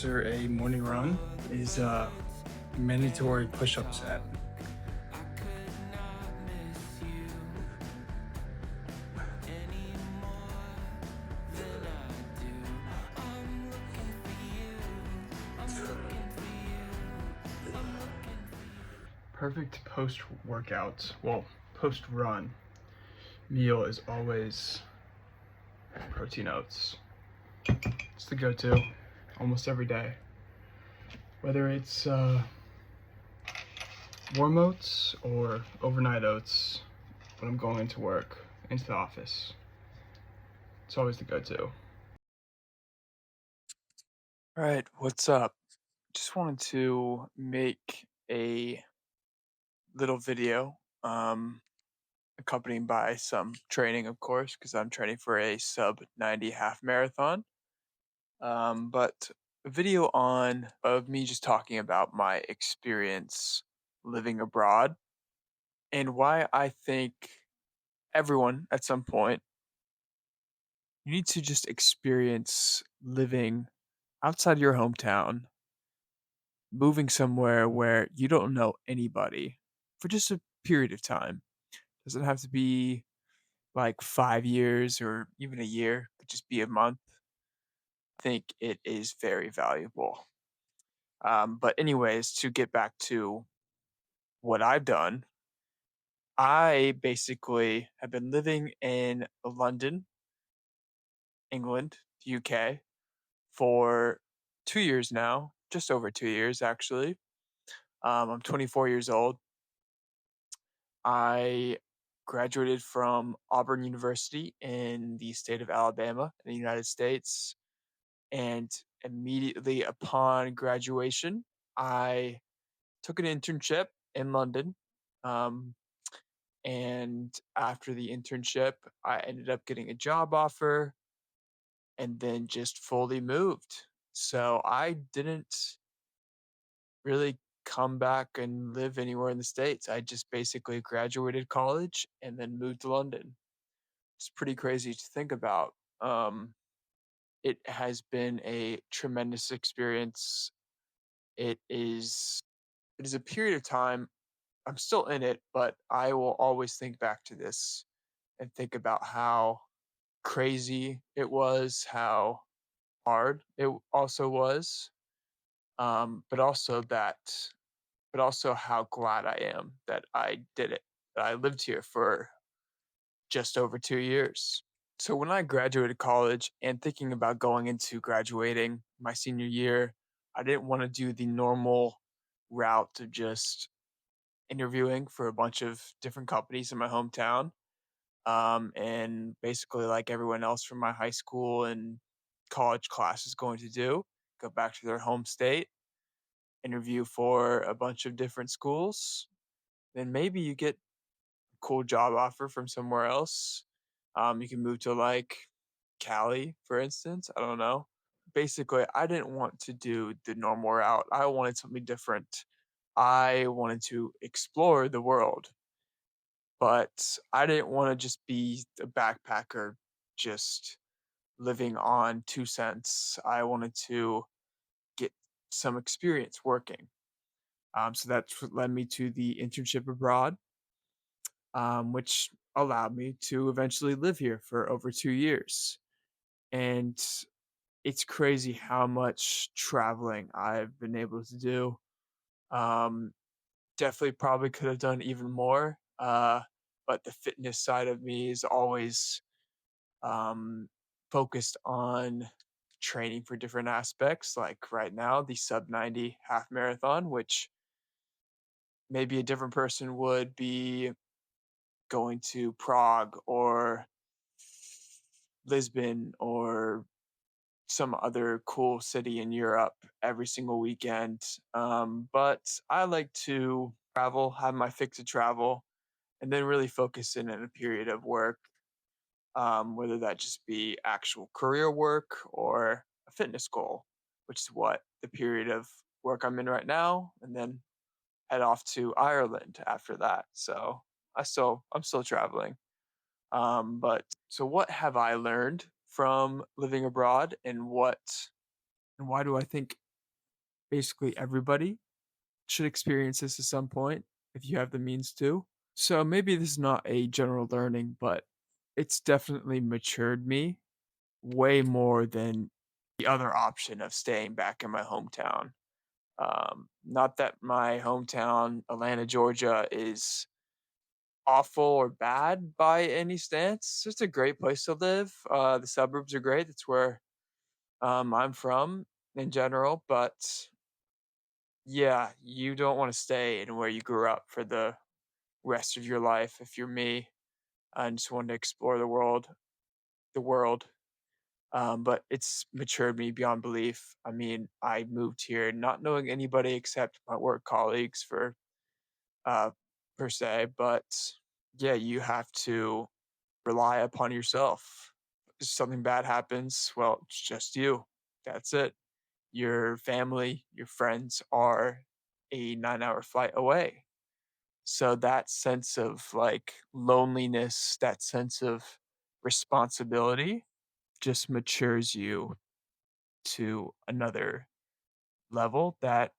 after a morning run is a mandatory push-up set. Perfect post-workout, well, post-run meal is always protein oats. It's the go-to almost every day. Whether it's warm oats or overnight oats when I'm going into work, into the office. It's always the go-to. All right, what's up? Just wanted to make a little video, accompanied by some training, of course, because I'm training for a sub 90 half marathon. But a video on of me just talking about my experience living abroad and why I think everyone at some point you need to just experience living outside your hometown, moving somewhere where you don't know anybody for just a period of time. Doesn't have to be like 5 years or even a year, could just be a month. I think it is very valuable. But anyways, to get back to what I've done, I basically have been living in London, England, UK for 2 years now, just over 2 years actually. I'm 24 years old. I graduated from Auburn University in the state of Alabama in the United States. And immediately upon graduation, I took an internship in London. Um, and after the internship, I ended up getting a job offer and then just fully moved. So I didn't really come back and live anywhere in the States. I just basically graduated college and then moved to London. It's pretty crazy to think about. Um, it has been a tremendous experience. It is it is a period of time. I'm still in it, but I will always think back to this and think about how crazy it was, how hard it also was, but also how glad I am that I did it. That I lived here for just over 2 years. So when I graduated college and thinking about going into graduating my senior year, I didn't want to do the normal route of just interviewing for a bunch of different companies in my hometown. And basically, like everyone else from my high school and college class is going to do, go back to their home state, interview for a bunch of different schools. Then maybe you get a cool job offer from somewhere else. You can move to like Cali, for instance. I don't know. Basically, I didn't want to do the normal route. I wanted something different. I wanted to explore the world, but I didn't want to just be a backpacker just living on 2 cents. I wanted to get some experience working. So that's what led me to the internship abroad, which allowed me to eventually live here for over 2 years. And it's crazy how much traveling I've been able to do. Um, Definitely probably could have done even more. But the fitness side of me is always um, focused on training for different aspects. Like right now, the sub 90 half marathon, which maybe a different person would be going to Prague or Lisbon or some other cool city in Europe every single weekend. But I like to travel, have my fix of travel, and then really focus in a period of work, whether that just be actual career work or a fitness goal, which is what the period of work I'm in right now, and then head off to Ireland after that. So I'm still traveling. But so what have I learned from living abroad and why do I think basically everybody should experience this at some point if you have the means to. So maybe this is not a general learning, but it's definitely matured me way more than the other option of staying back in my hometown. Not that my hometown, Atlanta, Georgia, is awful or bad by any stance. It's a great place to live. The suburbs are great. That's where I'm from in general. But yeah, you don't want to stay in where you grew up for the rest of your life. If you're me, I just want to explore the world. But it's matured me beyond belief. I mean, I moved here not knowing anybody except my work colleagues uh, per se, but yeah, you have to rely upon yourself. If something bad happens, well, it's just you. That's it. Your family, your friends are a 9-hour flight away. So that sense of like loneliness, that sense of responsibility just matures you to another level that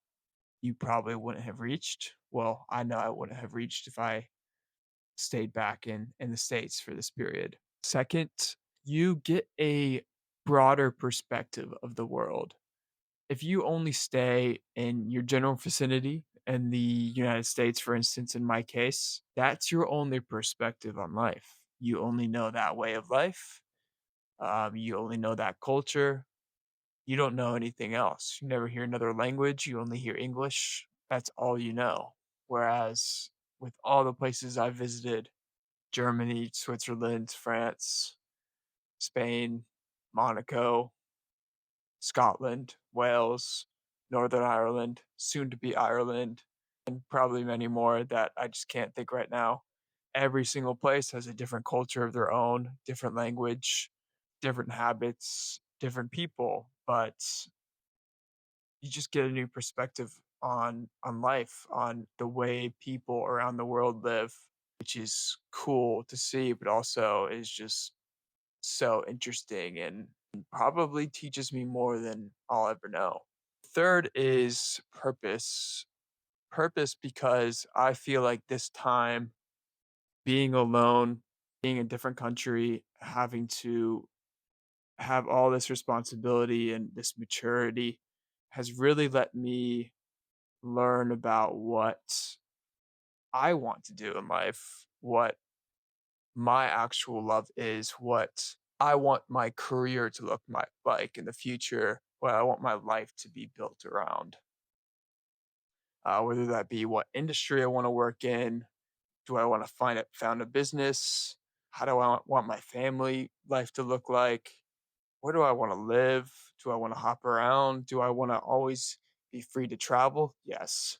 you probably wouldn't have reached. Well, I know I wouldn't have reached if I stayed back in the States for this period. Second, you get a broader perspective of the world. If you only stay in your general vicinity in the United States, for instance, in my case, that's your only perspective on life. You only know that way of life. You only know that culture. You don't know anything else. You never hear another language. You only hear English. That's all you know. Whereas with all the places I've visited, Germany, Switzerland, France, Spain, Monaco, Scotland, Wales, Northern Ireland, soon to be Ireland, and probably many more that I just can't think right now. Every single place has a different culture of their own, different language, different habits, different people, but you just get a new perspective on life, on the way people around the world live, which is cool to see, but also is just so interesting and probably teaches me more than I'll ever know. Third is purpose. Purpose because I feel like this time being alone, being in a different country, having to have all this responsibility and this maturity has really let me learn about what I want to do in life, what my actual love is, what I want my career to like in the future, what I want my life to be built around. Whether that be what industry I want to work in, do I want to found a business? How do I want my family life to look like? Where do I want to live? Do I want to hop around? Do I want to always be free to travel? Yes.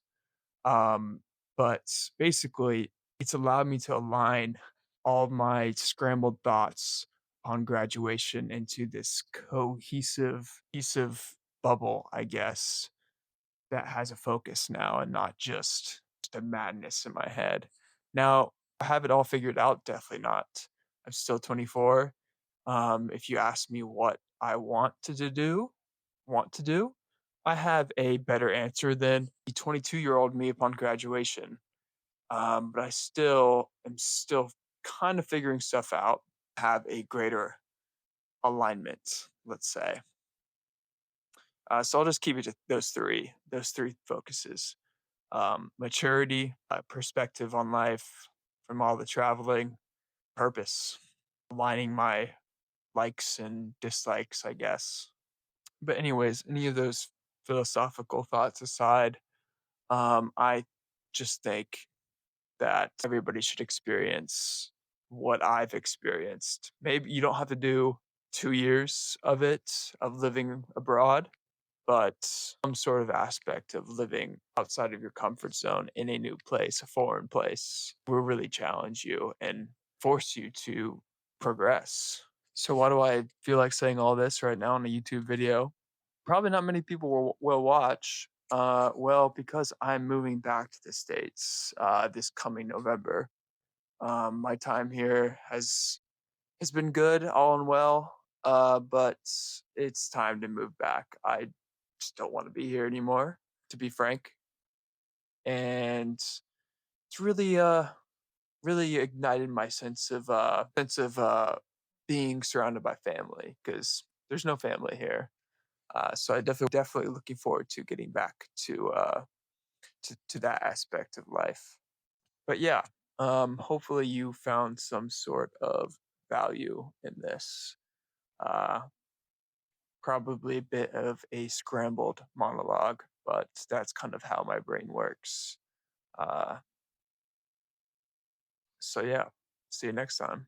Um, but basically, it's allowed me to align all my scrambled thoughts on graduation into this cohesive bubble, I guess, that has a focus now and not just a madness in my head. Now, I have it all figured out, definitely not. I'm still 24. If you ask me what I want to do, I have a better answer than the 22-year-old me upon graduation. But I still kind of figuring stuff out, have a greater alignment, let's say. So I'll just keep it to those three focuses: maturity, perspective on life from all the traveling, purpose, aligning my likes and dislikes, I guess. But anyways, any of those philosophical thoughts aside, I just think that everybody should experience what I've experienced. Maybe you don't have to do 2 years of it, of living abroad, but some sort of aspect of living outside of your comfort zone in a new place, a foreign place, will really challenge you and force you to progress. So, why do I feel like saying all this right now in a YouTube video? Probably not many people will watch. Well, because I'm moving back to the States this coming November. My time here has been good, all and well, but it's time to move back. I just don't want to be here anymore. to be frank. And it's really ignited my sense of being surrounded by family because there's no family here. So I definitely looking forward to getting back to that aspect of life. But yeah, hopefully you found some sort of value in this. Uh, Probably a bit of a scrambled monologue, but that's kind of how my brain works. Uh, so yeah, see you next time.